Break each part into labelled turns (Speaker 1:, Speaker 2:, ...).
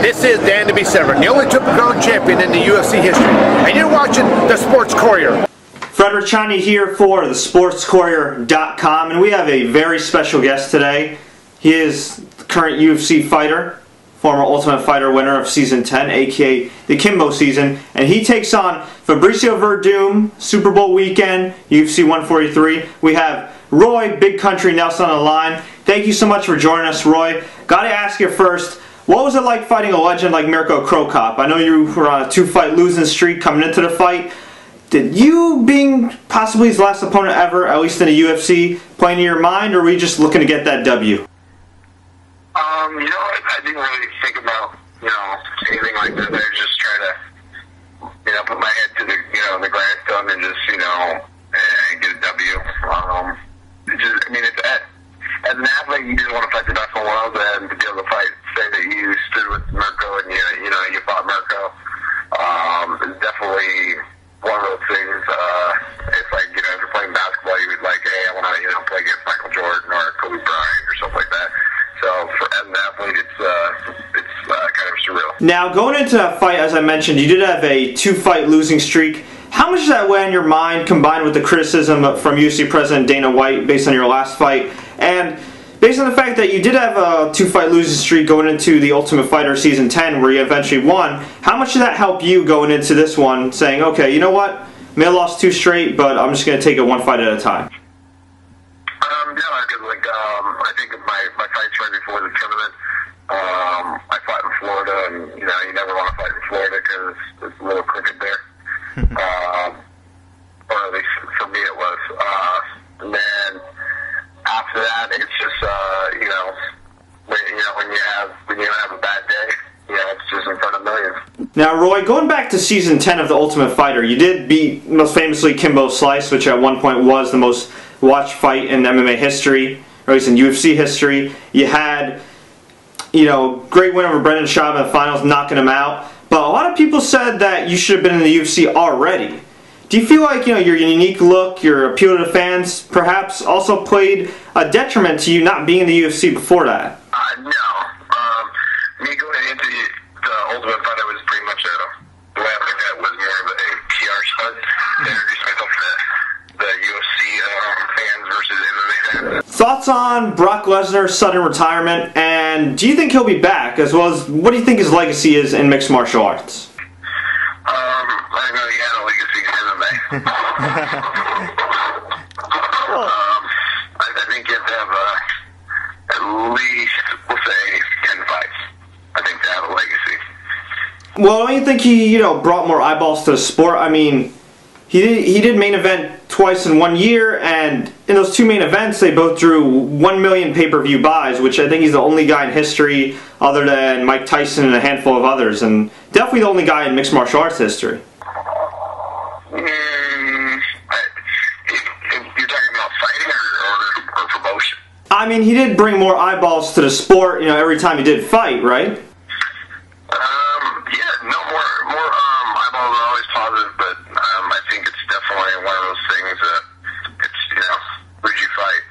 Speaker 1: This is Dan to be severed, the only Triple Crown champion in the UFC history. And you're watching the Sports Courier.
Speaker 2: Fred Richani here for the sportscourier.com, and we have a very special guest today. He is the current UFC fighter, former Ultimate Fighter winner of Season 10, aka the Kimbo season, and he takes on Fabricio Werdum, Super Bowl weekend, UFC 143. We have Roy Big Country Nelson on the line. Thank you so much for joining us, Roy. Gotta ask you first, what was it like fighting a legend like Mirko Cro Cop? I know you were on a 2-fight losing streak coming into the fight. Did you, being possibly his last opponent ever, at least in the UFC, play into your mind, or were you just looking to get that W?
Speaker 3: You know what? I didn't really think about, anything like that. I just try to, put my head to the grindstone and just, and get a W. As an athlete, you just want to fight the best in the world, and to be able to say that you stood with Mirko and you fought Mirko, is definitely one of those things. It's like, if you're playing basketball, you would like, hey, I want to, play against Michael Jordan or Kobe Bryant or something like that. So as an athlete, it's kind of surreal. Now,
Speaker 2: going into that fight, as I mentioned, you did have a 2-fight losing streak. How much does that weigh on your mind, combined with the criticism from UFC President Dana White based on your last fight? And based on the fact that you did have a 2-fight losing streak going into the Ultimate Fighter Season 10, where you eventually won, how much did that help you going into this one, saying, okay, you know what, I may have lost 2 straight, but I'm just going to take it 1 fight at a time?
Speaker 3: I think my fights right before the tournament, I fought in Florida, and, you never want to fight in Florida because it's a little crooked there. Or at least for me it was. And then after that, it's just, when you have a bad day, it's just in front of millions.
Speaker 2: Now, Roy, going back to Season 10 of The Ultimate Fighter, you did beat, most famously, Kimbo Slice, which at one point was the most watched fight in MMA history, or at least in UFC history. You had, great win over Brendan Schaub in the finals, knocking him out. But a lot of people said that you should have been in the UFC already. Do you feel like, your unique look, your appeal to the fans, perhaps also played a detriment to you not being in the UFC before that?
Speaker 3: No. Me going into the Ultimate Fighter was pretty much the way I looked at it was more of a PR stunt to introduce myself to the UFC fans versus MMA fans.
Speaker 2: Thoughts on Brock Lesnar's sudden retirement, and do you think he'll be back, as well as what do you think his legacy is in mixed martial arts?
Speaker 3: I know he had a legacy in MMA. I think you have to have at least, we'll say, 10 fights. I think to have a legacy.
Speaker 2: Well, don't you think he, brought more eyeballs to the sport? I mean, he did main event twice in 1 year, and in those 2 main events, they both drew 1 million pay-per-view buys, which I think he's the only guy in history, other than Mike Tyson and a handful of others, and definitely the only guy in mixed martial arts history.
Speaker 3: You're talking about fighting or promotion?
Speaker 2: I mean, he did bring more eyeballs to the sport, every time he did fight, right?
Speaker 3: More eyeballs are always positive, but I think it's definitely one of those things that where'd you fight?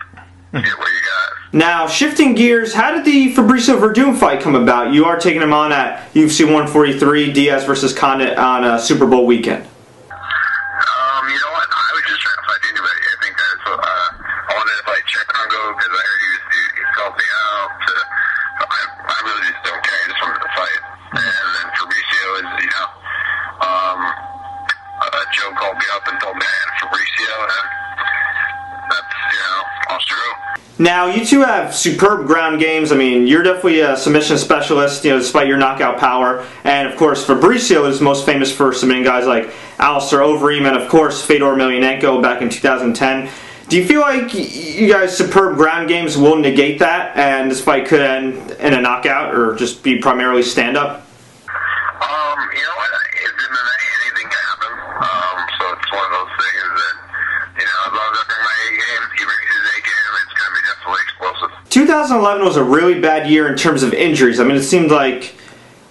Speaker 3: Get what you got.
Speaker 2: Now, shifting gears, how did the Fabricio Werdum fight come about? You are taking him on at UFC 143, Diaz versus Condit on Super Bowl weekend.
Speaker 3: You know what? I was just trying to fight anybody. I think that's I wanted to fight Chicago because I heard he called me out. I really just don't care. I just wanted to fight. And then Fabricio is, Joe called me up and told me I had Fabricio, and that's, all true.
Speaker 2: Now, you two have superb ground games. I mean, you're definitely a submission specialist, despite your knockout power. And, of course, Fabricio is most famous for submitting guys like Alistair Overeem and, of course, Fedor Emelianenko back in 2010. Do you feel like you guys' superb ground games will negate that, and this fight could end in a knockout or just be primarily stand-up?
Speaker 3: You know what? It's MMA. Anything can happen. So it's one of those things that, as long as I bring my A game, he brings his A game, it's going to be definitely explosive.
Speaker 2: 2011 was a really bad year in terms of injuries. I mean, it seemed like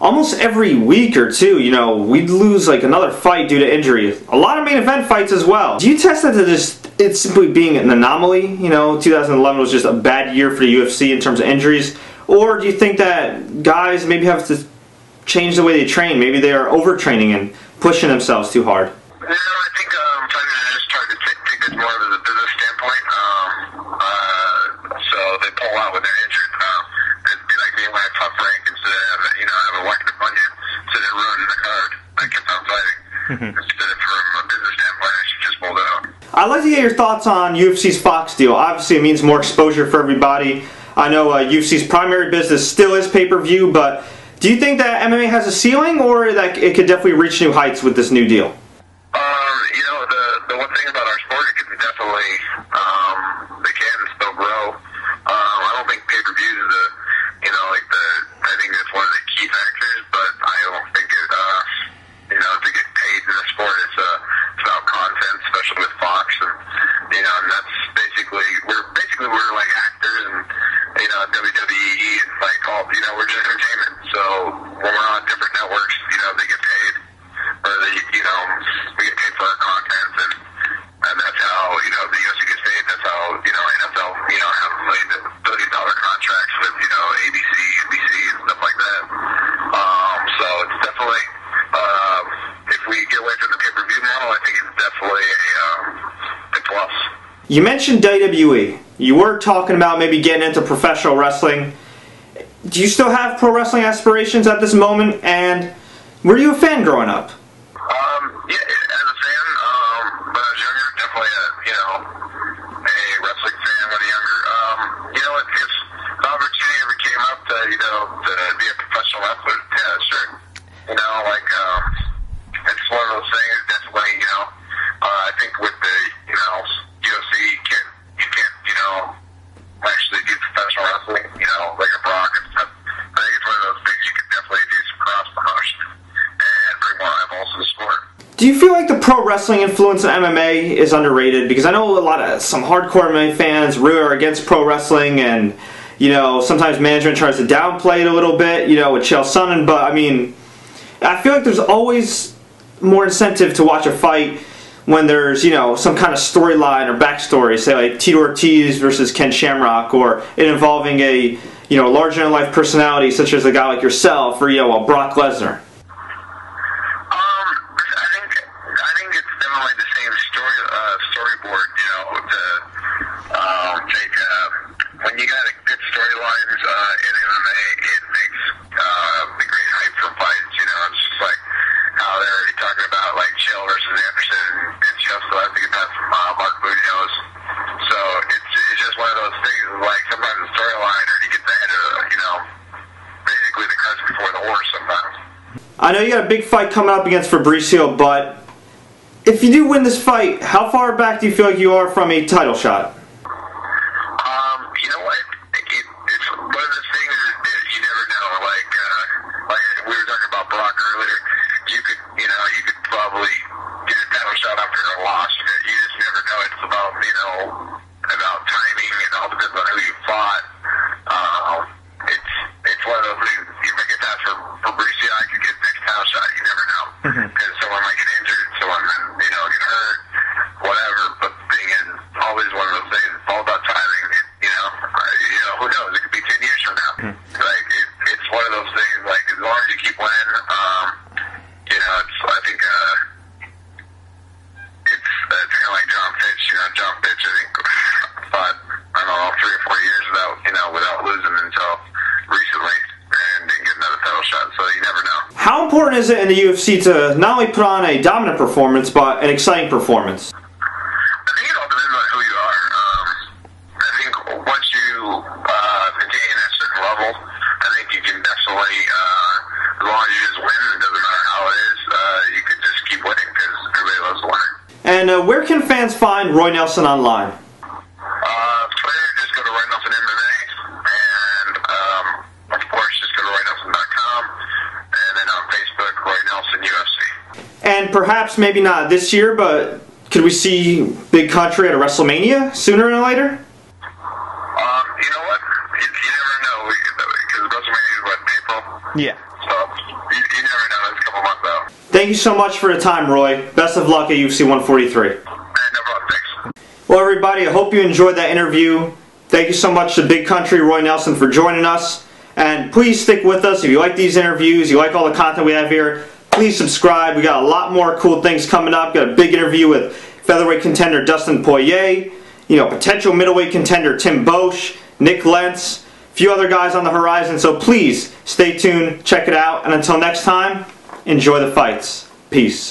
Speaker 2: almost every week or two, we'd lose like another fight due to injury. A lot of main event fights as well. Do you test that to just it simply being an anomaly? 2011 was just a bad year for the UFC in terms of injuries, or do you think that guys maybe have to change the way they train? Maybe they are overtraining and pushing themselves too hard.
Speaker 3: I think fighters just try to take this more of a business standpoint. So they pull out when they're injured. It'd be like me when I fought Frank instead of have a whack up on you instead of ruining the card. I kept on fighting. Instead of from a business standpoint, I should just pull it out.
Speaker 2: I'd like to get your thoughts on UFC's Fox deal. Obviously, it means more exposure for everybody. I know UFC's primary business still is pay-per-view, but do you think that MMA has a ceiling, or that it could definitely reach new heights with this new deal?
Speaker 3: The one thing about our sport, it can definitely, they can still grow. I don't think pay-per-view is I think it's one of the key factors, but I don't think it, to get paid in the sport, it's about content, especially with Fox, and that's we're like actors, and, WWE, and like all, we're just entertainment, so when we're on different networks, they get paid, or we get paid for our content, and that's how, the UFC gets paid, that's how, NFL, have billion-dollar contracts with, ABC, NBC, and stuff like that. So it's definitely, if we get away from the pay-per-view model, I think it's definitely a plus.
Speaker 2: You mentioned WWE. You were talking about maybe getting into professional wrestling. Do you still have pro wrestling aspirations at this moment? And were you a fan growing up?
Speaker 3: Yeah, as a fan, when I was younger, definitely a wrestling fan when I was younger. If the opportunity ever came up to be a professional wrestler, yeah, sure. It's one of those things, definitely, I think with the, UFC, you can't, actually do professional wrestling, like a Brock and stuff. I think it's one of those things you could definitely do some cross promotion and bring more eyeballs to the sport.
Speaker 2: Do you feel like the pro wrestling influence of MMA is underrated? Because I know some hardcore MMA fans really are against pro wrestling, and sometimes management tries to downplay it a little bit, with Chael Sonnen. But I mean, I feel like there's always more incentive to watch a fight when there's some kind of storyline or backstory, say like Tito Ortiz versus Ken Shamrock, or it involving a larger than life personality such as a guy like yourself, or Brock Lesnar.
Speaker 3: I think it's definitely the same storyboard. When you got a good storylines in MMA, it makes the great hype for fights. It's just like how they're already talking about like Chael versus Anderson, and Chael still has to get that from Mark Munoz. So it's just one of those things. Like sometimes the storyline already gets ahead of basically the cart before the horse. Sometimes.
Speaker 2: I know you got a big fight coming up against Fabricio, but if you do win this fight, how far back do you feel like you are from a title shot?
Speaker 3: You know what? It's one of those things that you never know. Like we were talking about Brock earlier. You could probably get a title shot after a loss. You just never know. It's about about timing, and all depends on who you fought. It's one of those things. If I get that for Fabricio, I could get the next title shot. You never know, because someone might get injured, someone get hurt, whatever. But the thing is, it's always one of those things. It's all about timing. Who knows? It could be 10 years from now. Like it's one of those things. Like as long as you keep winning, I think it's kind of like John Fitch. John Fitch, I think, fought 3 or 4 years without losing until recently, and didn't get another title shot. So you never know.
Speaker 2: How important is it in the UFC to not only put on a dominant performance, but an exciting performance?
Speaker 3: I think it all depends on who you are. I think once you attain a certain level, I think you can definitely, as long as you just win, it doesn't matter how it is, you can just keep winning because everybody loves winning.
Speaker 2: And where can fans find Roy Nelson online?
Speaker 3: Twitter, just go to Roy Nelson MMA, and of course, just go to RoyNelson.com, and then on Facebook, Roy Nelson UFC.
Speaker 2: And perhaps maybe not this year, but could we see Big Country at a WrestleMania sooner than later?
Speaker 3: You know what? You never know, because WrestleMania is what, April?
Speaker 2: Yeah.
Speaker 3: So, you never know. It's a couple months out.
Speaker 2: Thank you so much for the time, Roy. Best of luck at UFC 143.
Speaker 3: No problem. Thanks.
Speaker 2: Well, everybody, I hope you enjoyed that interview. Thank you so much to Big Country Roy Nelson for joining us. And please stick with us. If you like these interviews, you like all the content we have here, please subscribe. We got a lot more cool things coming up. Got a big interview with featherweight contender Dustin Poirier, potential middleweight contender Tim Boesch, Nick Lentz, a few other guys on the horizon. So please stay tuned, check it out, and until next time, enjoy the fights. Peace.